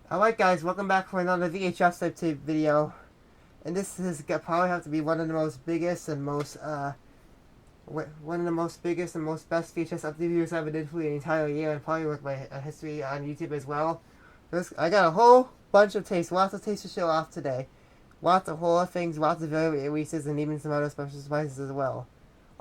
Alright guys, welcome back for another VHS tape video. And this is probably have to be one of the most biggest and most best VHS update videos I ever did for the entire year, and probably with my history on YouTube as well. I got a whole bunch of tapes, lots of tapes to show off today. Lots of horror things, lots of various releases, and even some other special surprises as well.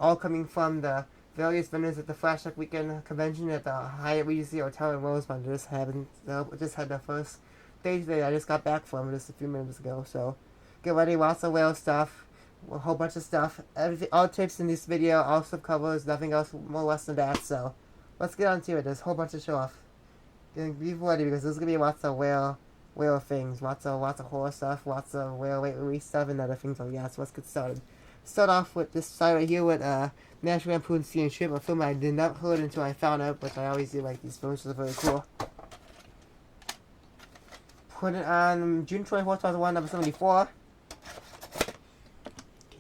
All coming from the various vendors at the Flashback Weekend convention at the Hyatt Regency Hotel in Rosemont. Just had the first day today. I just got back from just a few minutes ago. So get ready, lots of whale stuff, a whole bunch of stuff. Everything, all tips in this video, all stuff covers, nothing else more or less than that. So let's get on to it. There's a whole bunch of show off. Be ready because there's gonna be lots of whale things, lots of horror stuff, lots of whale release stuff, and other things like that. So let's get started. Start off with this side right here with National Lampoon Sea and Ship, a film I did not heard until I found out, but I always do like these films, so they're very cool. Put it on June 24th, 2001, number 74.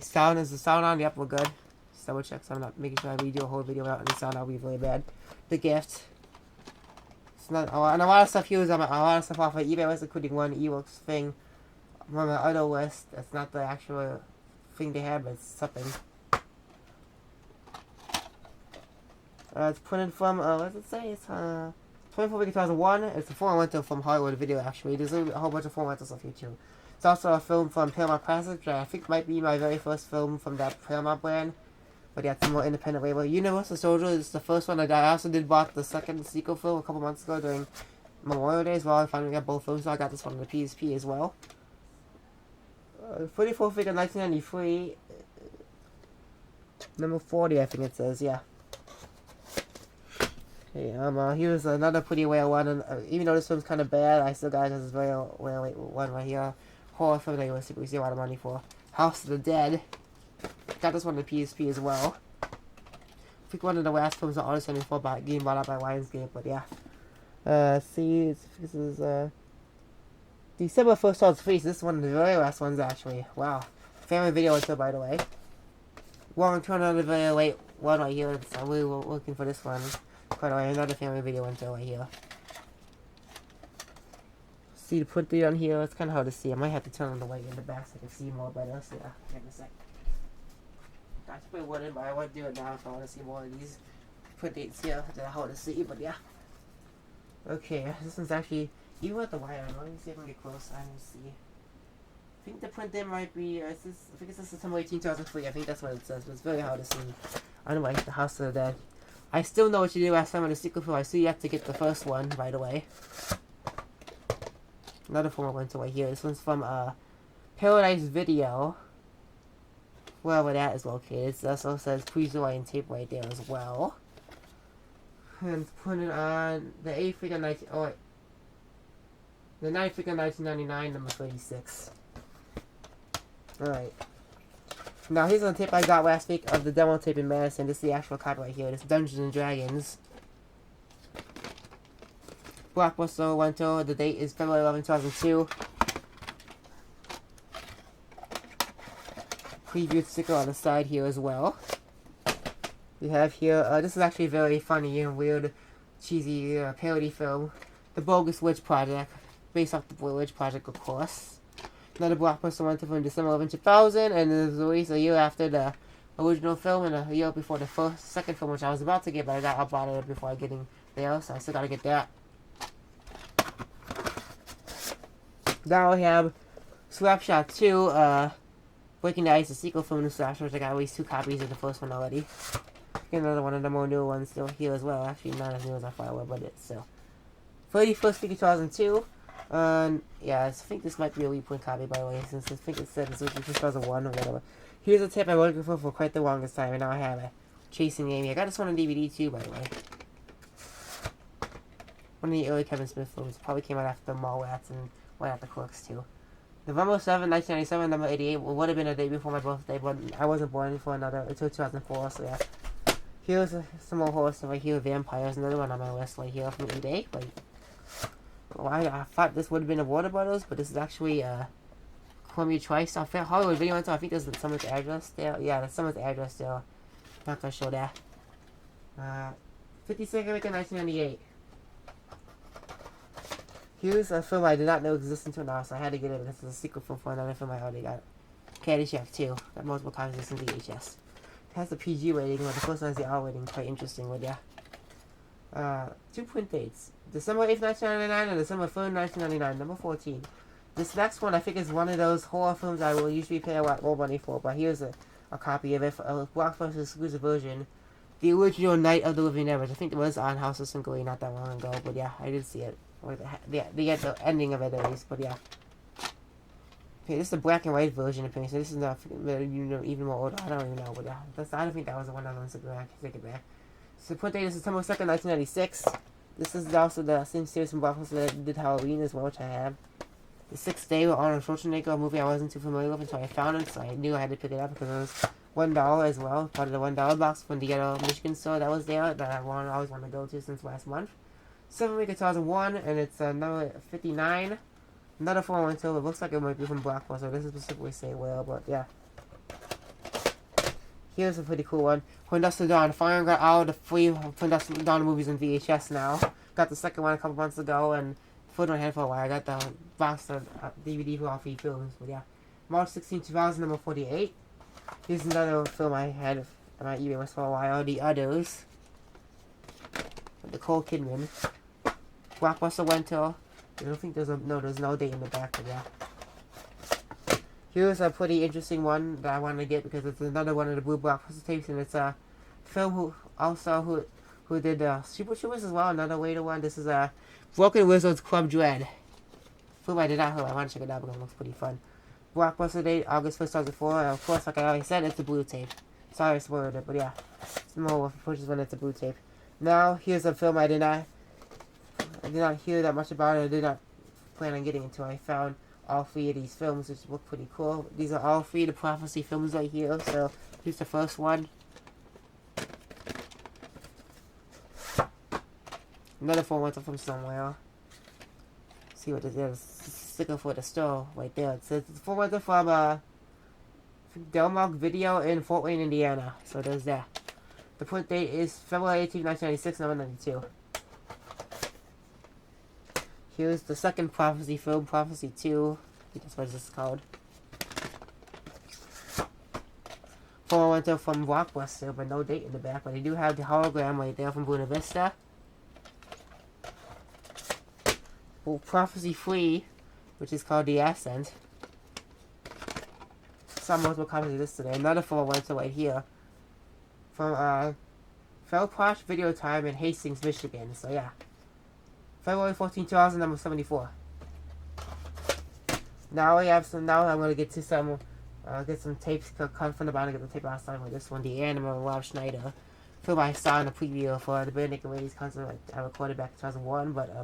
Sound is the sound on? Yep, we're good. Just double check, so I'm not making sure I redo a whole video without any sound. That'll be really bad. The gift. It's not, and a lot of stuff here is on a lot of stuff off of eBay list, including one eWorks thing on my other list. That's not the actual thing they have, but it's something. It's printed from, what does it say? It's 24 2001. It's a foreign rental from Hollywood Video, actually. There's a whole bunch of foreign rental stuff here, too. It's also a film from Paramount Classics, which I think might be my very first film from that Paramount brand. But yeah, it's a more independent label. Universal Soldier is the first one. I also did bought the second sequel film a couple months ago during Memorial Day as well. I finally got both films, so I got this one on the PSP as well. 44 figure 1993. Number 40, I think it says, yeah. Okay, here's another pretty rare one, and even though this film's kind of bad, I still got this very rare one right here. Horror film that you will see a lot of money for. House of the Dead. Got this one on the PSP as well. I think one of the last films on Artist 74 getting bought out by Lionsgate, but yeah. See, this is, December 1st, 2003, so this is one of the very last ones, actually. Wow. Family video until, by the way. Long turn on the very late one right here, so I'm really looking for this one. Quite a way, another family video until right here. See the printed on here, it's kind of hard to see. I might have to turn on the light in the back so I can see more better, so yeah, give me a sec. I probably wouldn't, but I would do it now if I want to see more of these print dates here that are hard to see, but yeah. Okay, this one's actually, even with the wire, let me see if I can get close. I can see. I think the print date might be, I think it's September 18, 2003. I think that's what it says, but it's very hard to see. I don't like the House of the Dead. I still know what you did last time on the sequel film. I still have to get the first one, by the way. Another form I went to right here. This one's from Paradise Video. Wherever that is located. It also says Pre-Zoe and tape right there as well. And put it on the 8th figure 19... Oh, wait. The 9th figure 1999, number 36. Alright. Now, here's the tape I got last week of the demo tape in Madison. This is the actual copy right here. This is Dungeons and Dragons. Blockbuster rental. The date is February 11, 2002. Preview sticker on the side here as well. We have here, this is actually a very funny and weird, cheesy parody film. The Bogus Witch Project. Based off the Blair Witch Project, of course. Another blockbuster rental from December 11, 2000, and it was released a year after the original film and a year before the second film, which I was about to get, but I bought it before getting there, so I still gotta get that. Now we have Slapshot 2, Breaking the Ice, the sequel film to Slapshot, which I got at least 2 copies of the first one already. Get another one of the more newer ones still here as well. Actually, not as new as I thought it would, but it's still. 31st figure 2002. Yeah, I think this might be a reprint copy, by the way, since I think it said it's 2001 or whatever. Here's a tape I was looking for quite the longest time, and now I have it. Chasing Amy. I got this one on DVD too, by the way. One of the early Kevin Smith films. Probably came out after Mallrats and right after Clerks too. November 7, 1997, number 88. Would have been a day before my birthday, but I wasn't born for until 2004, so yeah. Here's some more horror stuff right here. Vampires, another one on my list right here from eBay. Like, well, I thought this would have been a Warner Brothers, but this is actually Columbia TriStar Hollywood Video Rental. I think there's someone's address there. Yeah, there's someone's address there. Not gonna show that. 52nd week of 1998. Here's a film I did not know existed until now, so I had to get it. This is a secret film for another film I already got. Caddyshack 2. Got multiple copies of this in VHS. It has the PG rating, but the first one has the R rating. Quite interesting, but yeah. 2 print dates. December 8th, 1999 and December 3rd, 1999. Number 14. This next one I think is one of those horror films I will usually pay a lot more money for, but here's a copy of it, a Blockbuster exclusive version. The original Night of the Living Dead, which I think it was on House of Sinclair not that long ago, but yeah, I did see it. Or the ending of it at least, but yeah. Okay, this is the black and white version apparently, so this is not even more older. I don't even know, but yeah. I don't think that was the one I was going to take it back. So the print date is September 2nd, 1996. This is also the same series from Blockbuster that did Halloween as well, which I have. The Sixth Day with Arnold Schwarzenegger, a movie I wasn't too familiar with until I found it, so I knew I had to pick it up because it was $1 as well, part of the $1 box from the Michigan store that was there that I always wanted to go to since last month. 7 week of 2001, and it's number 59. Another 412. It looks like it might be from Blockbuster. It doesn't specifically say where, but yeah. Here's a pretty cool one. From Dusk Till Dawn. Finally got all the free From Dusk Till Dawn movies in VHS now. Got the second one a couple months ago, and the third one I had for a while. I got the box of DVD for all 3 films, but yeah. March 16, 2000, number 48. Here's another film I had on my eBay list for a while. The Others. Nicole Kidman. Blockbuster Winter. I don't think there's no date in the back, but yeah. Here's a pretty interesting one that I wanted to get because it's another one of the Blue Blockbuster tapes, and it's a film who did Super Troopers as well. Another later one. This is a Broken Wizards Club Dread. Film I did not know. I want to check it out because it looks pretty fun. Blockbuster date August 1st, 2004. And of course, like I already said, it's a blue tape. Sorry I spoiled it, but yeah, it's more of a purchase when it's a blue tape. Now here's a film I did not hear that much about it. I did not plan on getting until I found all 3 of these films, which look pretty cool. These are all 3 of the Prophecy films right here. So here's the first one. Another 412 from somewhere. See what it is. Sticker for the store right there. It says it's 412 from Delmark Video in Fort Wayne, Indiana. So there's that. The print date is February 18, 1996, number 92. Here's the second Prophecy film, Prophecy 2. I think that's what this is called. 412 from Blockbuster, but no date in the back. But they do have the hologram right there from Buena Vista. Well, Prophecy 3, which is called The Ascent. Saw multiple copies of this today. Another 412 right here. From Felposh Video Time in Hastings, Michigan. So yeah. February 14, 2000, number 74. Now we have some. Now I'm gonna get to some. Get some tapes cut from the bottom. Get the tape last time with this one, The Animal, Rob Schneider. Film I saw in the preview for the Bare Naked Ladies concert I recorded back in 2001, but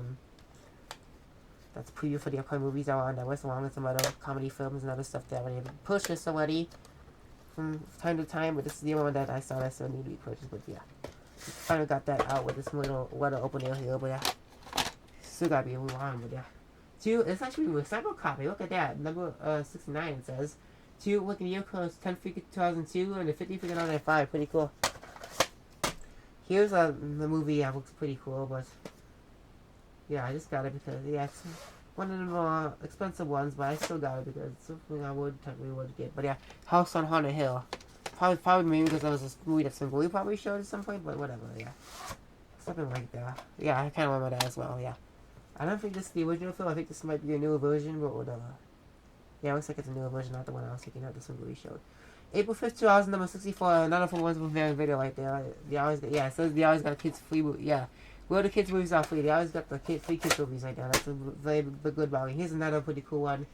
that's a preview for the upcoming movies that were on that list, along with some other comedy films and other stuff that I already purchased already from time to time. But this is the only one that I saw that still need to be purchased. But yeah, finally got that out with this little letter opener here. But yeah. Still gotta be a little on, but yeah. 2, it's actually a recycled copy. Look at that. Number 69 it says. 2 looking year codes 10 freaking 2002 and the 50 freaking 2005. Pretty cool. Here's the movie. Yeah, looks pretty cool, but yeah, I just got it because yeah, it's one of the more expensive ones, but I still got it because it's something I technically would get. But yeah, House on Haunted Hill. Probably maybe because that was a movie that Sinclair probably showed at some point, but whatever. Yeah, something like that. Yeah, I kind of remember that as well. Yeah. I don't think this is the original film. I think this might be a newer version, but whatever. Yeah, it looks like it's a newer version, not the one I was thinking of. This one really showed. April 5th, 2000, number 64. Another from ones with very video right there. They always got, yeah, it says they always got kids free. Yeah, where the kids movies are free. They always got the free kids movies right there. That's a very good bargain. Here's another pretty cool one.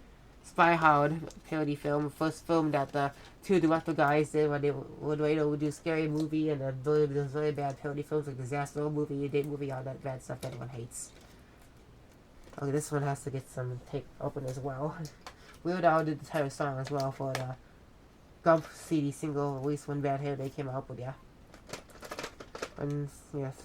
Spy Hard parody film. First film that the 2 director guys did when they would later do scary movie and those very bad parody films like Disaster movie, date movie, all that bad stuff that everyone hates. Okay, this one has to get some tape open as well. Weird Al did the entire song as well for the Gump CD single release when Bad Hair Day came out, but yeah. And yes,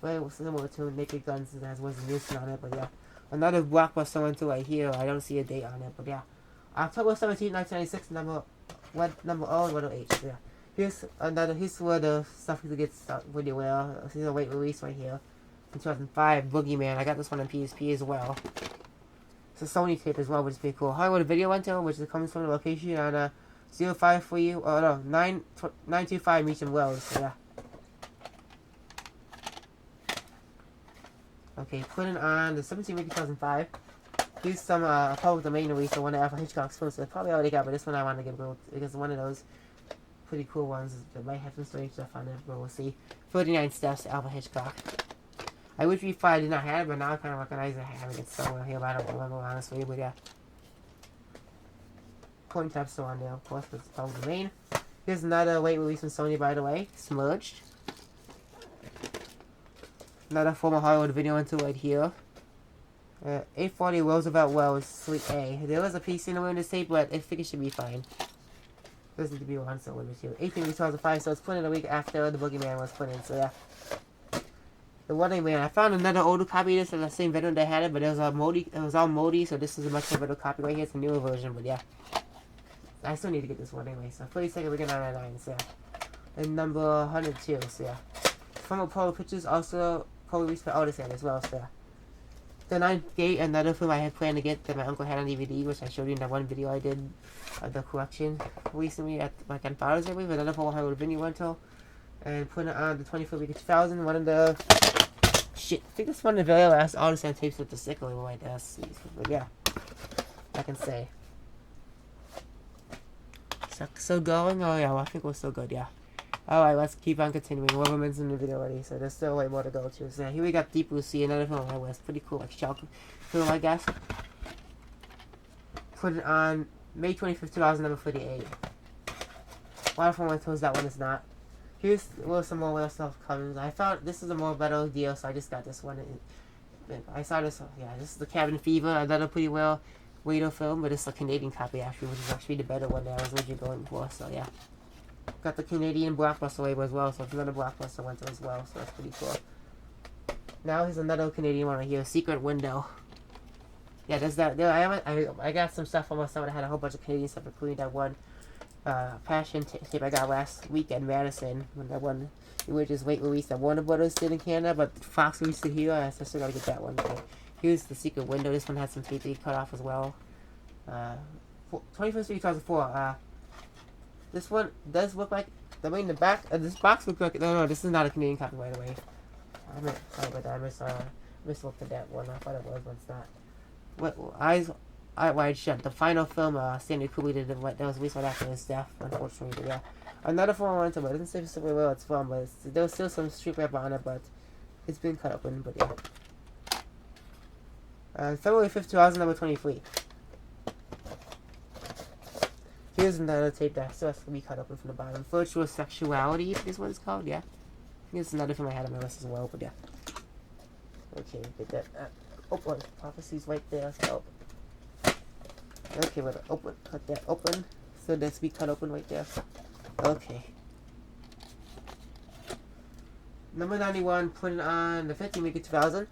very similar to Naked Guns and has Wasn't Newton on it, but yeah. Another Blockbuster one too right here. I don't see a date on it, but yeah. October 17, 1996, number 108. Yeah. Here's where the stuff gets really well. Here's a late release right here. 2005, Boogeyman. I got this one on PSP as well. It's a Sony tape as well, which is pretty cool. Hollywood Video Rental, which is coming from the location on 05 for you. Oh no, 925 Meacham Road. So yeah. Okay, putting on the 17th week 2005. Here's some public domain release of one of Alfred Hitchcock's films. So I probably already got, but this one I want to give a because one of those pretty cool ones that might have some strange stuff on it, but we'll see. 39 Steps, Alfred Hitchcock. I wish we thought I did not have it, but now I kind of recognize I having it somewhere here, but I don't remember honestly, but yeah. Point tab still on there, of course, but it's public domain. Here's another late release from Sony, by the way, Smudged. Another former Hollywood Video Rental right here. 840 Roosevelt Wells, Suite A. There was a piece in the window tape, but I think it should be fine. Doesn't need to be one, so we'll here. 18 2005, so it's put in a week after the Boogeyman was put in, so yeah. The Running Man. I found another older copy of this from the same vendor that had it, but it was all moldy, so this is a much better copy right here. It's a newer version, but yeah. I still need to get this one anyway, so 42nd week 999, so yeah. And number 102, so yeah. From Apollo Pictures, also co-released for Artisan as well, so yeah. The Ninth Gate, another film I had planned to get that my uncle had on DVD, which I showed you in that one video I did of the collection recently at my grandfather's, I believe. Another former Hollywood Video Rental. And put it on the 24th week of 2000. One of the... Shit, I think this one of the very last Artisan tapes with the sickle in my desk. But yeah, I can say. Still going? Oh yeah, well, I think we're still good, yeah. Alright, let's keep on continuing. We're mentioned the video already, so there's still way more to go to. So here we got Deep Blue Sea, another film on my list. Pretty cool, like shark film, I guess. Put it on May 25th, 2000, number 38. Waterfall Rentals, that one is not. Here's some more real stuff coming. I found this is a more better deal, so I just got this one. I saw this, yeah, this is the Cabin Fever, another pretty well radio film, but it's a Canadian copy actually, which is actually the better one that I was originally going for, so yeah. Got the Canadian Blockbuster label as well, so it's another Blockbuster rental as well, so that's pretty cool. Now here's another Canadian one right here, Secret Window. Yeah, there's that. I got some stuff from someone that had a whole bunch of Canadian stuff, including that one Passion tape I got last week at Madison, when that one, which is late release that Warner Brothers did in Canada, but Fox released it here. I still gotta get that one. Okay. Here's the Secret Window. This one has some tape that he cut off as well. 21st Street 2004. This one does look like, I mean, the back, this box looks like, no, this is not a Canadian copy, by the way. Sorry about that, I mislooked at that one, I thought it was, but it's not. Eyes Wide Shut, the final film, Stanley Kubrick did, that was released right after his death, unfortunately, but yeah. Another form rental, but it doesn't say specifically where it's from, but there's still some street wrap on it, but it's been cut open, but yeah. February 5th, 2000, number 23. Here's another tape that still has to be cut open from the bottom. Virtual Sexuality, is what it's called, yeah. Here's another film I had on my list as well, but yeah. Okay, get that. Open. Prophecy's right there, so okay, we're gonna open. Cut that open. So that's be cut open right there. Okay. Number 91, putting on the 15th week of 2000.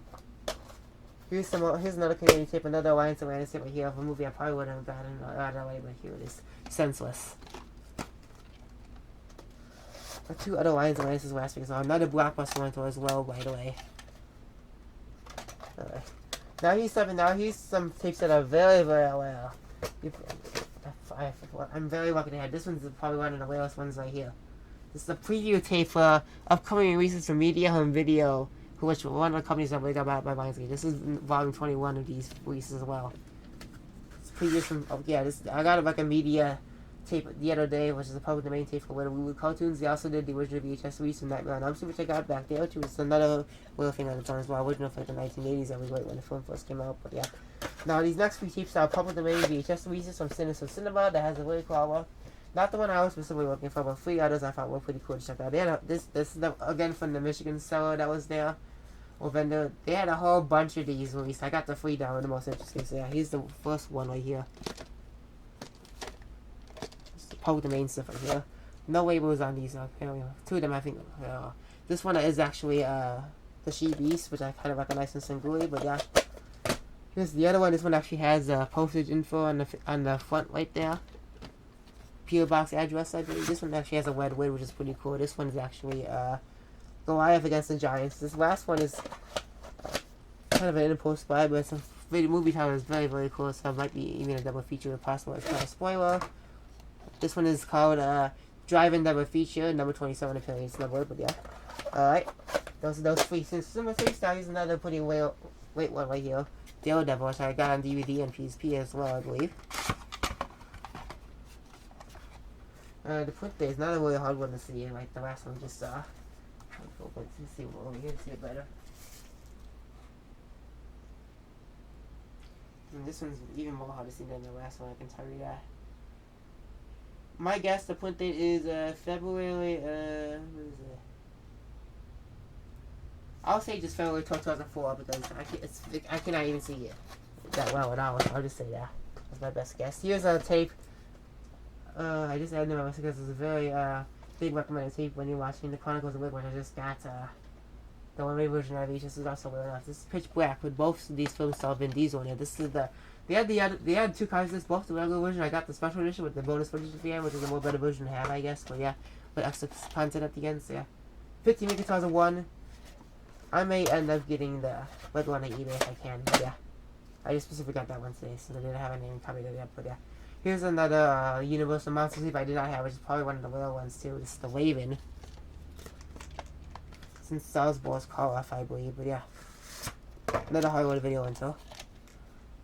Here's another Canadian tape, another Alliance Atlantis tape right here of a movie I probably wouldn't have gotten right away, but here it is. Senseless. Two other Alliance Atlantis last week as well. Another Blockbuster rental as well, by the way. Now here's some tapes that are very, very well. I'm very lucky to have. This one's probably one of the rarest ones right here. This is a preview tape for upcoming releases from Media Home Video, which one of the companies that really got by Lionsgate. This is volume 21 of these releases as well. It's previews from, I got like a media tape the other day, which is a public domain tape for Little Woo cartoons. They also did the original VHS release from Nightmare on Elm Street, which I got back there too. It's another little thing on its own as well. Original for like the 1980s. That was right when the film first came out, but yeah. Now these next few tapes are public domain VHS releases from Cinema that has a really cool artwork. Not the one I was specifically looking for, but 3 others I thought were pretty cool to check out. They had this is again from the Michigan seller that was there. Or vendor. They had a whole bunch of these released. I got the 3 down, the most interesting. So yeah, here's the first one right here. Just the public domain stuff right here. No labels on these. 2 of them I think. This one is actually the She Beast, which I kind of recognize from Singuli, but yeah. Here's the other one. This one actually has postage info on the front right there. PO box address, I believe. This one actually has a red lid, which is pretty cool. This one is actually Goliath against the Giants. This last one is kind of an impulse buy, but some video movie title is very, very cool, so it might be even a double feature if possible. It's kind of a spoiler. This one is called Drive-In Double Feature, number 27 apparently it's numbered, but yeah. Alright. Those three. Since number 3 style is another pretty late one right here. Daredevil, which I got on DVD and PSP as well, I believe. The print day is not a really hard one to see, like the last one we just saw. Let's see what over here to see it better. And this one's even more hard to see than the last one, I can tell you that. My guess, the print date is February, what is it? I'll say just February 2004 because I cannot even see it that well at all. I'll just say that. That's my best guess. Here's a tape. I just added to my list because it's a very big recommended tape when you're watching The Chronicles of Wick, which I just got. The one-way version of VHS is also well enough. This is Pitch Black with both of these films saw Vin Diesel in it. This is they had 2 copies of this, both the regular version. I got the special edition with the bonus footage at the end, which is a more better version to have, I guess. But yeah, with extra content at the end. So yeah, 15 minutes 2001. I may end up getting the red one on eBay if I can. But yeah, I just specifically got that one today, so they didn't have any copy of it yet. But yeah, here's another Universal Monster Sleep I did not have, which is probably one of the rare ones too. This is the Raven. Since Salzburg's call off, I believe, but yeah. Another Hollywood video until.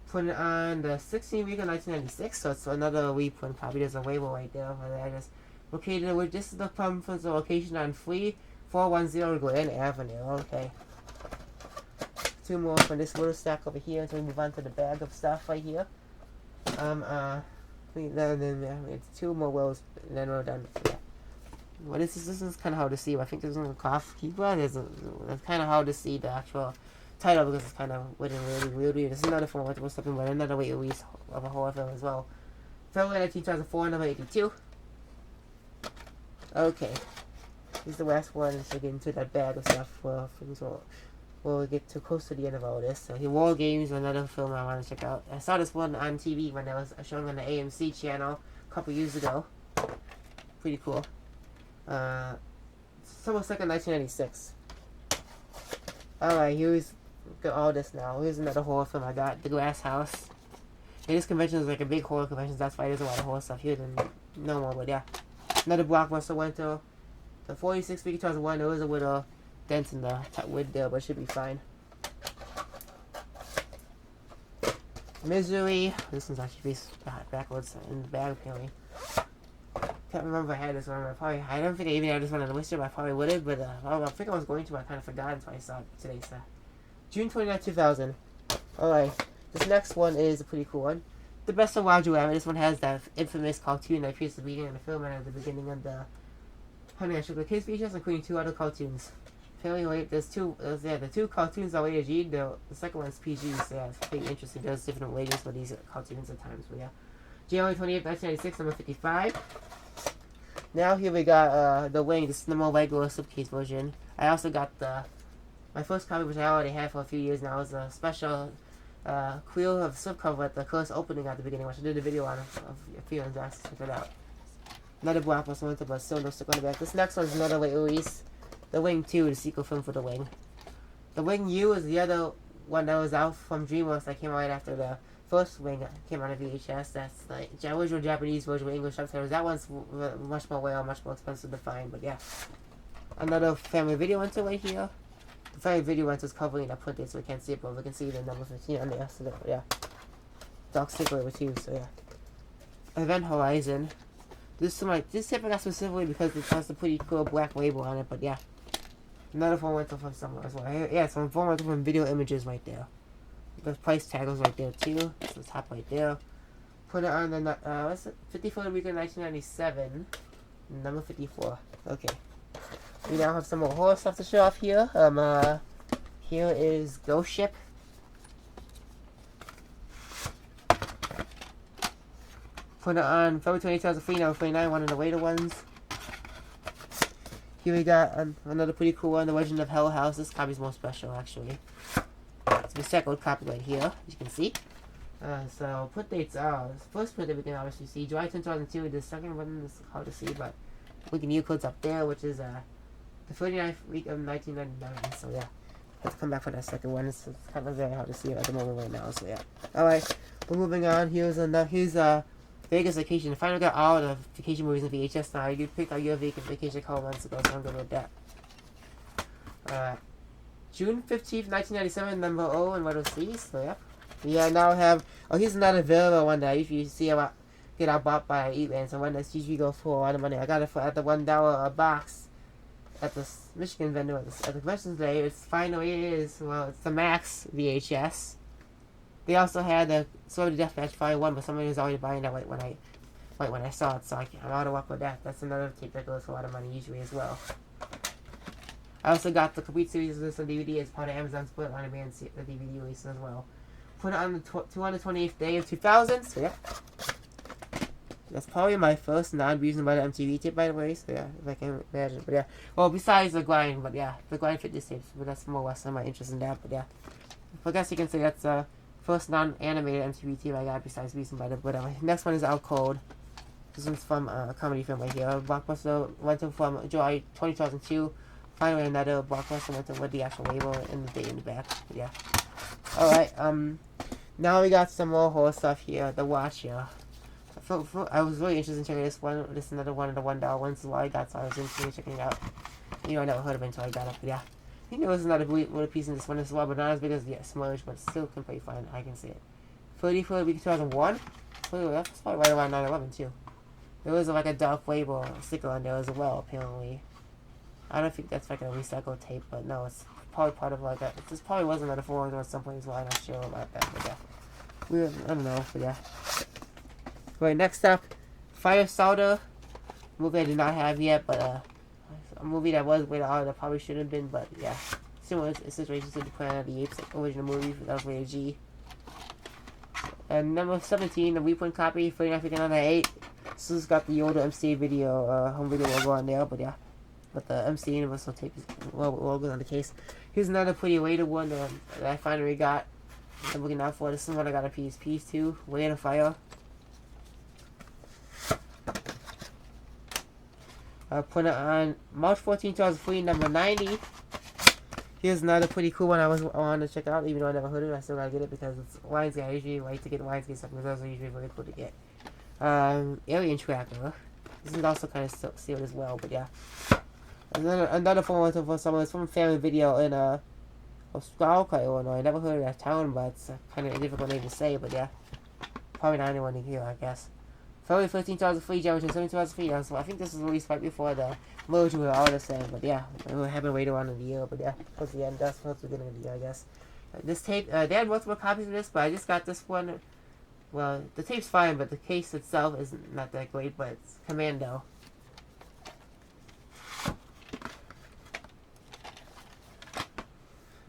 Put it on the 16th week of 1996, so it's another reprint. Probably there's a label right there, but I just located with this is the conference location on 3410 Glen Avenue. Okay. 2 more from this little stack over here until we move on to the bag of stuff right here. It's 2 more wells, and then we're done. Yeah. What is this? This is kind of hard to see. I think this is a cloth keeper. It's kind of hard to see the actual title because it's kind of really. This is another film with something with another late release of a horror film as well. February 2004, number 82. Okay. This is the last one, so get into that bag of stuff. We'll get too close to the end of all this. So, War Games, another film I want to check out. I saw this one on TV when I was showing on the AMC channel a couple years ago. Pretty cool. Summer 2nd, 1996. Alright, here's all this now. Here's another horror film I got, The Glass House. And this convention is like a big horror convention, that's why there's a lot of horror stuff here than normal, but yeah. Another blockbuster went to the 46th week of 2001. There was a little dent in the wood there, but it should be fine. Misery. This one's actually faced backwards in the bag apparently. Can't remember if I had this one. I don't think I even had this one on the list, but I probably would have. But I think I was going to. I kind of forgot until I saw it today. So, June 29, 2000. Alright, this next one is a pretty cool one. The Best of Roger Rabbit. This one has that infamous cartoon that appears at the beginning of the film and at the beginning of the Honey I Shrunk the Kids features, including 2 other cartoons. Apparently, the 2 cartoons are rated G. The second one's PG. So yeah, it's pretty interesting. There's different ratings for these cartoons at times. But yeah, January 28, 1996, number 55. Now here we got the Wing. This is the more regular slipcase version. I also got my first copy, which I already had for a few years now, is a special Queel of slipcover at the first opening at the beginning, which I did a video on a few of us. Check it out. Another blockbuster one, but still no stick on the back. This next one is another late release. The Wing 2, the sequel film for The Wing. The Wing U is the other one that was out from DreamWorks that came out right after the first Wing came out of VHS. That's like original Japanese version with English subtitles. That one's much more rare, much more expensive to find, but yeah. Another family video rental right here. The family video rental is covering the print date, so we can't see it, but we can see the number 15 on there. So yeah. Dark Sticker with you, so yeah. Event Horizon. This tape I got specifically because it has a pretty cool black label on it, but yeah. Another phone rental from somewhere as well. Yeah, some phone rental from Video Images right there. The price tag was right there too. It's the top right there. Put it on the 54th week of 1997. Number 54. Okay. We now have some more horror stuff to show off here. Here is Ghost Ship. Put it on February 20, 2003, number 29, one of the later ones. Here we got another pretty cool one, The Legend of Hell House. This copy's more special, actually. It's the second copy right here, as you can see. So, print dates are, the first print that we can obviously see, July 2002. The second one is hard to see, but we can use codes up there, which is the 39th week of 1999. So, yeah. Let's come back for that second one. It's kind of very hard to see it at the moment right now. So yeah. All right, we're moving on. Here's Vegas Vacation. I finally got all the vacation movies in VHS now. You picked out your vacation a couple months ago, so I'm good with that. June 15th, 1997, number 0 and letter C. So yeah. We now have. Oh, here's another available one that I usually see about get out bought by eBay. So one that's usually go for a lot of money. I got it for at the $1 a box at the Michigan vendor at the convention today. It's finally it's the Max VHS. They also had the Sword of Deathmatch Volume 1, but somebody was already buying that right when I saw it, so I'm out of luck with that. That's another tape that goes for a lot of money usually as well. I also got the complete series of this on DVD as part of Amazon's Split on Demand the DVD release as well. Put it on the 228th day of 2000, so yeah. That's probably my first non-reason by the MTV tape, by the way, so yeah, if I can imagine, but yeah. Well, besides the grind, but yeah, the grind fitness tapes, but that's more or less my interest in that, but yeah. I guess you can say that's first non-animated MTV tape I got besides Reason by the whatever. Next one is Out Cold. This one's from a comedy film right here. Blockbuster rental from July 2002. Finally another Blockbuster rental with the actual label and the date in the back, but yeah. Alright, now we got some more horror stuff here. The Watch here. I was really interested in checking this one. This is another one of the $1 ones. This is what I got, so I was interested in checking it out. You know, I never heard of it until I got it, but yeah. I think there was another little piece in this one as well, but not as big as the Smudge, but still can play fine. I can see it. 30 for the week 2001. That's probably right around 9/11 too. There was like a dark label sticker on there as well, apparently. I don't think that's like a recycled tape, but no, it's probably part of like a. This probably was another forum or something as well. I'm not sure about that, but yeah. I don't know, but yeah. Right, next up, Fire Starter. Movie I did not have yet, but a movie that was rated R that probably should have been, but yeah. Similar situation to the Planet of the Apes original movie that was rated G. And number 17, the reprint copy, $39.59 This has got the older MC video, home video logo on there, but yeah. But the MC Universal tape is logo on the case. Here's another pretty rated one that I finally got. I'm looking out for. This is one I got a PSP too. Way of Fire. I put it on March 14, 2003, number 90. Here's another pretty cool one I wanted to check out, even though I never heard of it. I still gotta get it because it's Lionsgate. I usually like to get Lionsgate stuff because those are usually really cool to get. Alien Tracker. This is also kind of sealed as well, but yeah. Another phone for someone. It's from Family Video in Oskalka, Illinois. I never heard of that town, but it's kind of a difficult name to say, but yeah. Probably not anyone in here, I guess. February 15, 2003, January 17, 2003. So I think this was released right before the merger with all the same, but yeah. It will happen later on in the year, but yeah. Towards the end, that's towards the beginning of the year, I guess. This tape, they had multiple copies of this, but I just got this one. Well, the tape's fine, but the case itself is not that great, but it's Commando.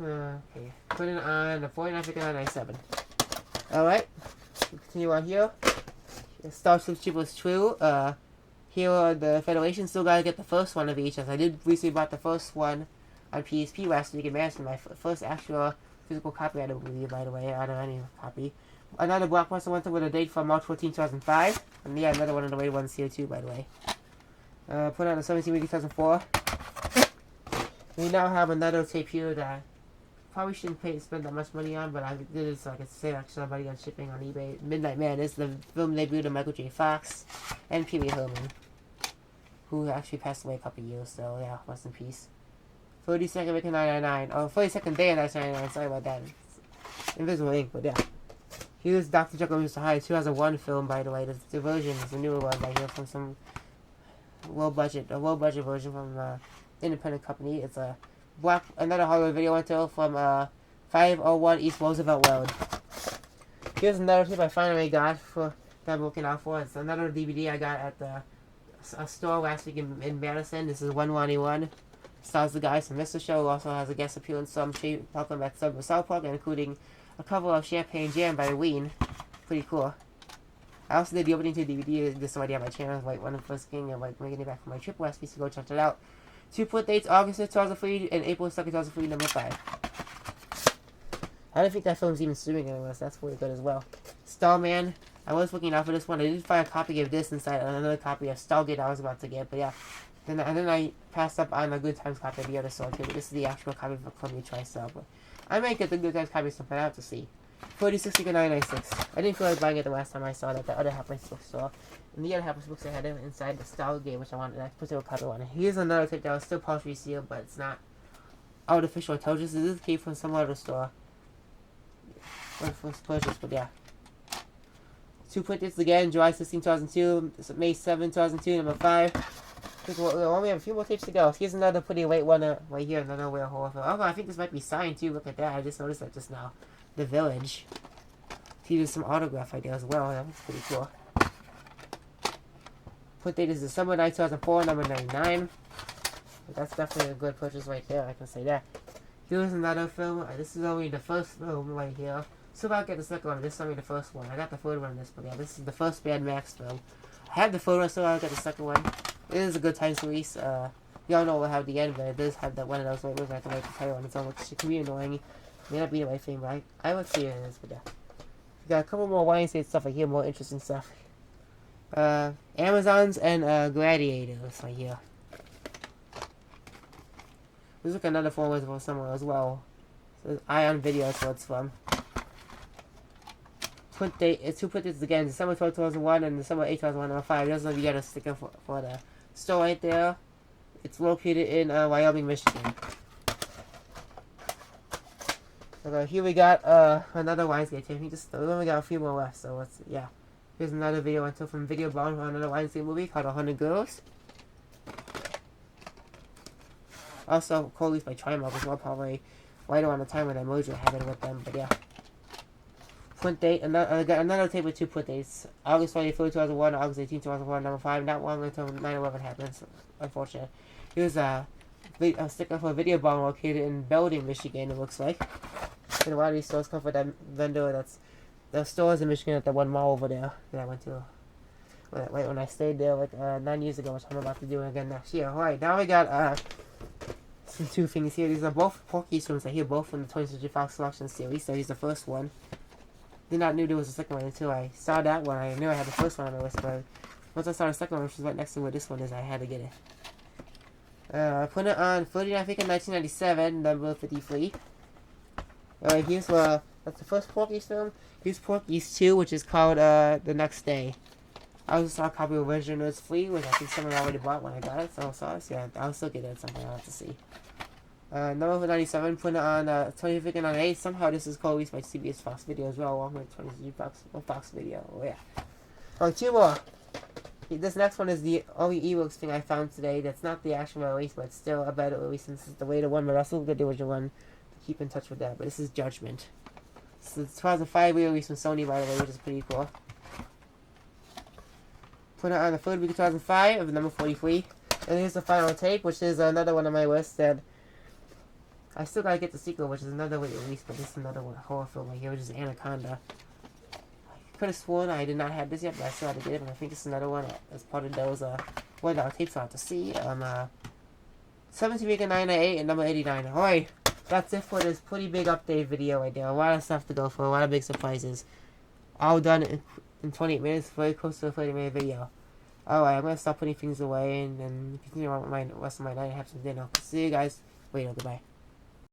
Okay, put it on the 49.97. Alright, continue on here. Starship Troopers 2. Here, the Federation still gotta get the first one of each, as I did recently bought the first one on PSP last week in Madison. My first actual physical copy, I don't believe, by the way, out of any copy. Another Blockbuster one with a date from March 14, 2005. And yeah, another one of the rated ones here too, by the way. Put on the 17 week 2004. We now have another tape here that probably shouldn't spend that much money on, but I did it so I could save extra money on shipping on eBay. Midnight Madness, the film debut of Michael J. Fox and Pee Wee Herman, who actually passed away a couple years, so yeah, rest in peace. 32nd week of 1999. Oh, 32nd day of 1999, sorry about that. It's Invisible Ink, but yeah. Here's Dr. Jekyll and Mr. Hyde, 2001 film, by the way. The version is the newer one right here from some low budget version from independent company. It's another Hollywood video rental from 501 East Roosevelt Road. Here's another tip I finally got that I'm looking out for. It's another DVD I got at a store last week in Madison. This is 191. Stars the guys from Mr. Show, who also has a guest appearance from Malcolm at South Park, including a cover of Champagne Jam by Ween. Pretty cool. I also did the opening to DVD. This is already on my channel. Like one of the first thing, like bringing it back from my trip last week, so go check it out. 2 put dates: August 2003 and April 2nd, 2003, number 5. I don't think that film's even streaming anywhere, so that's really good as well. Starman. I was looking out for this one. I did find a copy of this inside another copy of Stargate I was about to get, but yeah. And then I passed up on a Good Times copy of the other store too, but this is the actual copy for Columbia TriStar. But I might get the Good Times copy sometime. I have to see. 4060 996. I didn't feel like buying it the last time I saw it at the other half price bookstore. And the other half price bookstore had it inside the style game, which I wanted. I put a copy on it. Here's another tape that was still partially sealed, but it's not artificial intelligence. This came from some other store. First purchase, but yeah. 2 prints again, July 16, 2002, May 7, 2002, number 5. We only have a few more tapes to go. Here's another pretty late one right here, another way horror film. Oh, I think this might be signed too. Look at that. I just noticed that just now. The Village. He did some autograph idea as well. That looks pretty cool. Print date is December 9, 2004, number 99. But that's definitely a good purchase right there. I can say that. Here's another film. This is only the first film right here. So if I get the second one, this is only the first one. I got the third one in this, but yeah, this is the first Mad Max film. I had the third one, so I'll get the second one. It is a good times release. Y'all know we'll have the end, but it does have that one of those where I have to wait to tell you on its own, which can be annoying. May not be the right thing, but I would see it as, but yeah. We got a couple more YMCA stuff right here, more interesting stuff. Amazons and Gladiators right here. There's like another phone with somewhere as well. So Ion Video is what it's from. Print date, it's 2 print dates again, December 12, 2001 and December 8, 2001, number 5. There's no get a sticker for the store right there. It's located in Wyoming, Michigan. Okay, here we got another Lionsgate tape. We only got a few more left, so let's, yeah. Here's another video until from Video Bound for another Lionsgate movie called 100 Girls. Also, co-released by Trimark as well, probably right around the time when that merger happened with them, but yeah. Print date, another tape with 2 print dates. August 24, 2001, August 18, 2001, number 5. Not long until 9/11 happens, unfortunate. Here's a sticker for a Video Bomb located in Belding, Michigan, it looks like. And a lot of these stores come from that vendor the stores in Michigan at the one mall over there that I went to. Right when I stayed there like 9 years ago, which I'm about to do again next year. Alright, now we got some 2 things here. These are both Porky's films. I hear both from the 20th Century Fox Selection series. So here's the first one. Did not know there was a second one until I saw that one. I knew I had the first one on my list, but once I saw the second one, which was right next to where this one is, I had to get it. I put it on 39 in 1997, number 53. Alright, here's that's the first Porky's film. Here's Porky's 2, which is called The Next Day. I also saw a copy of Original Nerds Free, which I think someone already bought when I got it, so yeah, I'll still get it at some point. I'll have to see. Number 97, put it on 25th on 8. Somehow this is co-released by CBS Fox Video as well, along with 20th Fox Video. Oh yeah. Alright, 2 more. This next one is the only ebooks thing I found today. That's not the actual release, but it's still a better release since it's the later one, but also the original one. Keep in touch with that. But this is Judgment. It's the 2005 release from Sony, by the way, which is pretty cool. Put it on the 3rd week of 2005 of number 43. And here's the final tape, which is another one on my list that I still gotta get the sequel, which is another late release, but this is another one, horror film right here, which is Anaconda. I could have sworn I did not have this yet, but I still had to get it, and I think this is another one as part of those $1 tapes I'll have to see. 17 week of 998 and number 89. Alright, that's it for this pretty big update video right there. A lot of stuff to go for, a lot of big surprises. All done in 28 minutes, very close to a 30-minute video. Alright, I'm gonna stop putting things away and continue on with my rest of my night and have some dinner. See you guys later. Goodbye.